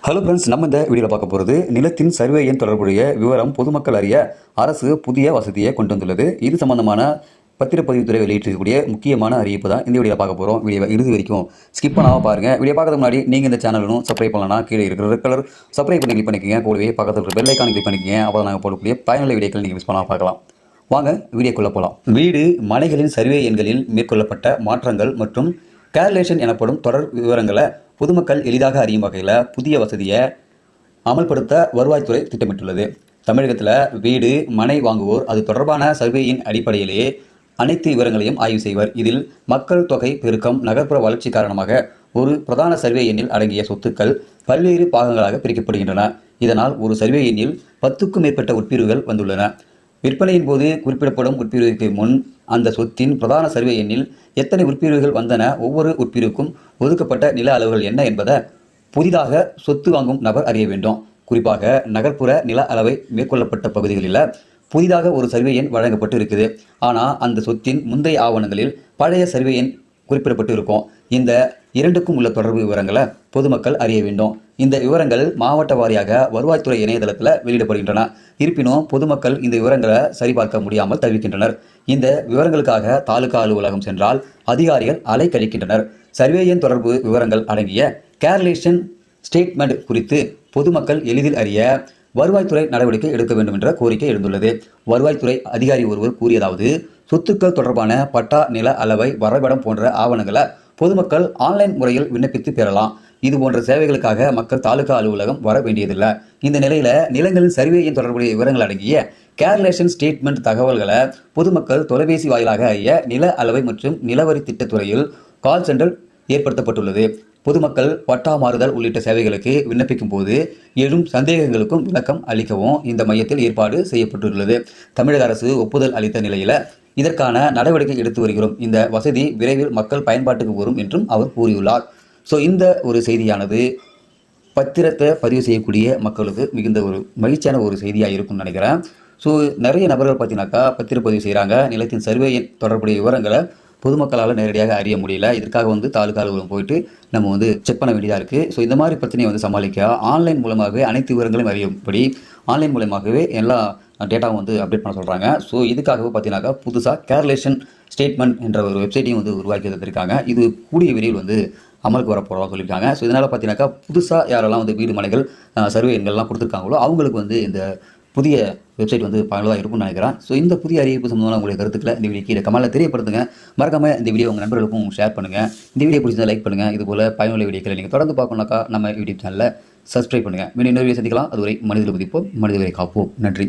Hello friends, நம்ம இந்த வீடியோவில் பார்க்க போகிறது நிலத்தின் சர்வே எண் தொடர்புடைய விவரம் பொதுமக்கள் அறிய அரசு புதிய வசதியை கொண்டு வந்துள்ளது. இது சம்பந்தமான பத்திரப்பதிவுத்துறை வெளியிட்டிருக்கக்கூடிய முக்கியமான அறிவிப்பு தான் இந்த வீடியோவில் பார்க்க போகிறோம். வீடியோவை இறுதி வரைக்கும் ஸ்கிப் பண்ணாமல் பாருங்கள். வீடியோ பார்க்கறதுக்கு முன்னாடி நீங்கள் இந்த சேனலும் சப்ஸ்கிரைப் பண்ணலாம். கீழே இருக்கிற ரெட் கலர் சப்ஸ்கிரைப் பண்ணி கிளிக் பண்ணிக்கங்க. கூடவே பக்கத்தில் இருக்கிற பெல் ஐக்கான் கிளிக் பண்ணிக்கங்க. அப்போ நாங்கள் போடக்கூடிய பயனுள்ள வீடியோக்கள் நீங்கள் மிஸ் பண்ணாமல் பார்க்கலாம். வாங்க வீடியோக்குள்ளே போகலாம். வீடு மனைகளின் சர்வே எண்களில் மேற்கொள்ளப்பட்ட மாற்றங்கள் மற்றும் கேர்லேஷன் எனப்படும் தொடர் விவரங்களை பொதுமக்கள் எளிதாக அறியும் வகையில் புதிய வசதியை அமல்படுத்த வருவாய்த்துறை திட்டமிட்டுள்ளது. தமிழகத்தில் வீடு மனை வாங்குவோர் அது தொடர்பான சர்வேயின் அடிப்படையிலேயே அனைத்து விவரங்களையும் ஆய்வு செய்வர். இதில் மக்கள் தொகை பெருக்கம், நகர்ப்புற வளர்ச்சி காரணமாக ஒரு பிரதான சர்வே எண்ணில் அடங்கிய சொத்துக்கள் பல்வேறு பாகங்களாக பிரிக்கப்படுகின்றன. இதனால் ஒரு சர்வே எண்ணில் 10க்கும் மேற்பட்ட உட்பிரிவுகள் வந்துள்ளன. விற்பனையின் போது குறிப்பிடப்படும் உட்பிரிவுக்கு முன் அந்த சொத்தின் பிரதான சர்வே எண்ணில் எத்தனை உட்பிரிவுகள் வந்தன, ஒவ்வொரு உட்பிரிவுக்கும் ஒதுக்கப்பட்ட நில அளவுகள் என்ன என்பதை புதிதாக சொத்து வாங்கும் நபர் அறிய வேண்டும். குறிப்பாக நகர்ப்புற நில அளவை மேற்கொள்ளப்பட்ட பகுதிகளில் புதிதாக ஒரு சர்வே எண் வழங்கப்பட்டு இருக்குது. ஆனால் அந்த சொத்தின் முந்தைய ஆவணங்களில் பழைய சர்வே எண் குறிப்பிடப்பட்டு இருக்கும். இந்த இரண்டுக்கும் உள்ள தொடர்பு விவரங்களை பொதுமக்கள் அறிய வேண்டும். இந்த விவரங்கள் மாவட்ட வாரியாக வருவாய்த்துறை இணையதளத்தில் வெளியிடப்படுகின்றன. இருப்பினும் பொதுமக்கள் இந்த விவரங்களை சரிபார்க்க முடியாமல் தவிக்கின்றனர். இந்த விவரங்களுக்காக தாலுகா அலுவலகம் சென்றால் அதிகாரிகள் அலைக்கழிக்கின்றனர். சர்வே எண் தொடர்பு விவரங்கள் அடங்கிய கேர்லேஷன் ஸ்டேட்மெண்ட் குறித்து பொதுமக்கள் எளிதில் அறிய வருவாய்த்துறை நடவடிக்கை எடுக்க வேண்டும் என்ற கோரிக்கை எழுந்துள்ளது. வருவாய்த்துறை அதிகாரி ஒருவர் கூறியதாவது, சொத்துக்கள் தொடர்பான பட்டா, நில அளவை, வரைபடம் போன்ற ஆவணங்களை பொதுமக்கள் ஆன்லைன் முறையில் விண்ணப்பித்து பெறலாம். இது போன்ற சேவைகளுக்காக மக்கள் தாலுகா அலுவலகம் வர வேண்டியதில்லை. இந்த நிலையில நிலங்களின் சர்வே எண் தொடர்புடைய விவரங்கள் அடங்கிய கேர்லேஷன் ஸ்டேட்மெண்ட் தகவல்களை பொதுமக்கள் தொலைபேசி வாயிலாக அறிய நில அளவை மற்றும் நிலவரி திட்டத்துறையில் கால் சென்டர் ஏற்படுத்தப்பட்டுள்ளது. பொதுமக்கள் பட்டா மாறுதல் உள்ளிட்ட சேவைகளுக்கு விண்ணப்பிக்கும் போது எழும் சந்தேகங்களுக்கும் விளக்கம் அளிக்கவும் இந்த மையத்தில் ஏற்பாடு செய்யப்பட்டுள்ளது. தமிழக அரசு ஒப்புதல் அளித்த நிலையில இதற்கான நடவடிக்கை எடுத்து வருகிறோம். இந்த வசதி விரைவில் மக்கள் பயன்பாட்டுக்கு வரும் என்றும் அவர் கூறியுள்ளார். ஸோ இந்த ஒரு செய்தியானது பத்திரத்தை பதிவு செய்யக்கூடிய மக்களுக்கு மிகுந்த ஒரு மகிழ்ச்சியான ஒரு செய்தியாக இருக்கும்னு நினைக்கிறேன். ஸோ நிறைய நபர்கள் பார்த்தீங்கன்னாக்கா பத்திரப்பதிவு செய்கிறாங்க. நிலத்தின் சர்வே தொடர்புடைய விவரங்களை பொதுமக்களால் நேரடியாக அறிய முடியல. இதற்காக தாலுகா அலுவலகம் போயிட்டு நம்ம செக் பண்ண வேண்டியதாக இருக்குது. ஸோ இந்த மாதிரி பிரச்சனையை சமாளிக்க ஆன்லைன் மூலமாகவே அனைத்து விவரங்களையும் அறியும்படி ஆன்லைன் மூலமாகவே எல்லா டேட்டாவும் அப்டேட் பண்ண சொல்கிறாங்க. ஸோ இதுக்காகவே பார்த்தீங்கன்னாக்கா புதுசாக கேர்லேஷன் ஸ்டேட்மெண்ட் என்ற ஒரு வெப்சைட்டையும் உருவாக்கி தந்திருக்காங்க. இது கூடிய விரைவில் அமலுக்கு வரப்போகிறதா சொல்லியிருக்காங்க. ஸோ இதனால் பார்த்தீங்கன்னாக்கா புதுசாக யாரெல்லாம் வீடு மனைகள் சர்வே எண்கள்லாம் கொடுத்துருக்காங்களோ அவங்களுக்கு இந்த புதிய வெப்சைட் பயனுள்ளதாக இருக்கும்னு நினைக்கிறேன். ஸோ இந்த புதிய அறிவிப்பு சம்பந்தமான உங்களுடைய கருத்துக்களை இந்த வீடியோ கீழே கமெண்ட்ல தெரியப்படுத்துங்க. மறக்காம இந்த வீடியோ உங்கள் நண்பர்களுக்கும் ஷேர் பண்ணுங்கள். இந்த வீடியோ பிடிச்சதை லைக் பண்ணுங்கள். இதுபோல் பயனுள்ள வீடியோக்களை நீங்கள் தொடர்ந்து பார்க்கணும்னாக்கா நம்ம யூடியூப் சேனலில் சப்ஸ்கிரைப் பண்ணுங்கள். மீண்டும் இன்னொரு வீடியோ சந்திக்கலாம். அதுவரை மனிதர்களை மதிப்போம், மனிதர்களை காப்போம். நன்றி.